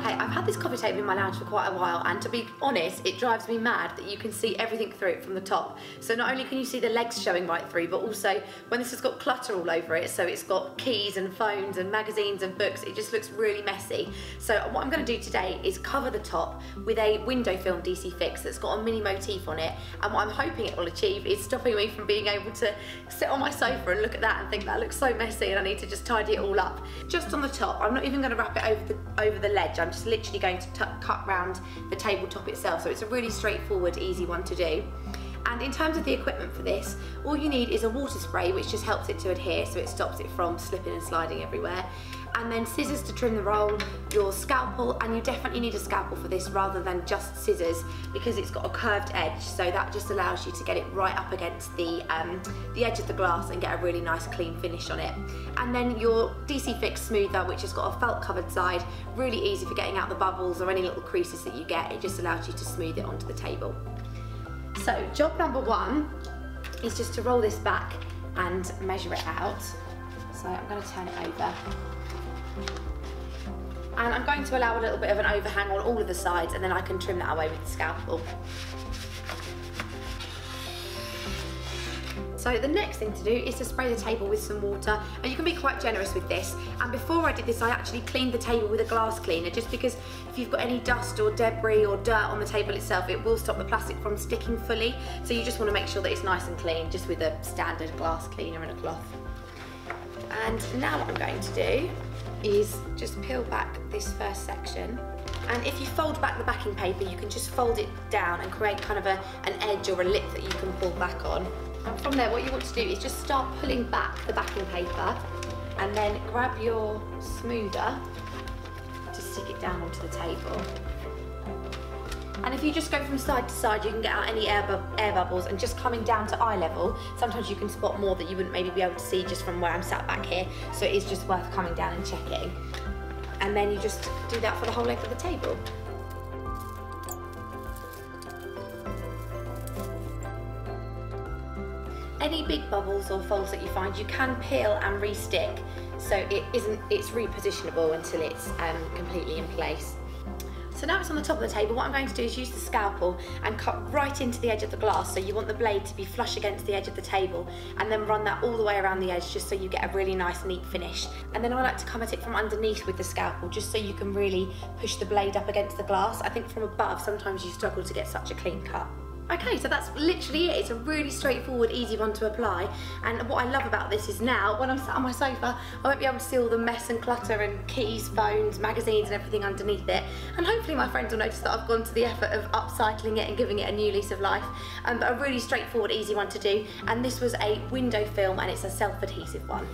Okay, I've had this coffee table in my lounge for quite a while, and to be honest, it drives me mad that you can see everything through it from the top. So not only can you see the legs showing right through, but also when this has got clutter all over it, so it's got keys and phones and magazines and books, it just looks really messy. So what I'm going to do today is cover the top with a window film DC fix that's got a mini motif on it, and what I'm hoping it will achieve is stopping me from being able to sit on my sofa and look at that and think that looks so messy and I need to just tidy it all up. Just on the top, I'm not even going to wrap it over the ledge, I'm just literally going to cut round the tabletop itself, so it's a really straightforward, easy one to do. And in terms of the equipment for this, all you need is a water spray, which just helps it to adhere, so it stops it from slipping and sliding everywhere. And then scissors to trim the roll, your scalpel, and you definitely need a scalpel for this rather than just scissors because it's got a curved edge, so that just allows you to get it right up against the edge of the glass and get a really nice clean finish on it. And then your DC Fix smoother, which has got a felt covered side, really easy for getting out the bubbles or any little creases that you get. It just allows you to smooth it onto the table. So job number one is just to roll this back and measure it out. So I'm going to turn it over. And I'm going to allow a little bit of an overhang on all of the sides, and then I can trim that away with the scalpel. So the next thing to do is to spray the table with some water, and you can be quite generous with this. And before I did this, I actually cleaned the table with a glass cleaner, just because if you've got any dust or debris or dirt on the table itself, it will stop the plastic from sticking fully. So you just want to make sure that it's nice and clean, just with a standard glass cleaner and a cloth. And now what I'm going to do is just peel back this first section, and if you fold back the backing paper, you can just fold it down and create kind of an edge or a lip that you can pull back on. And from there, what you want to do is just start pulling back the backing paper, and then grab your smoother to stick it down onto the table. And if you just go from side to side, you can get out any air bubbles, and just coming down to eye level, sometimes you can spot more that you wouldn't maybe be able to see just from where I'm sat back here, so it is just worth coming down and checking. And then you just do that for the whole length of the table. Any big bubbles or folds that you find, you can peel and re-stick, so it's repositionable until it's completely in place. So now it's on the top of the table, what I'm going to do is use the scalpel and cut right into the edge of the glass, so you want the blade to be flush against the edge of the table, and then run that all the way around the edge just so you get a really nice neat finish. And then I like to come at it from underneath with the scalpel, just so you can really push the blade up against the glass. I think from above sometimes you struggle to get such a clean cut. Okay, so that's literally it. It's a really straightforward, easy one to apply. And what I love about this is now, when I'm sat on my sofa, I won't be able to see all the mess and clutter and keys, phones, magazines and everything underneath it. And hopefully my friends will notice that I've gone to the effort of upcycling it and giving it a new lease of life. But a really straightforward, easy one to do. And this was a window film, and it's a self-adhesive one.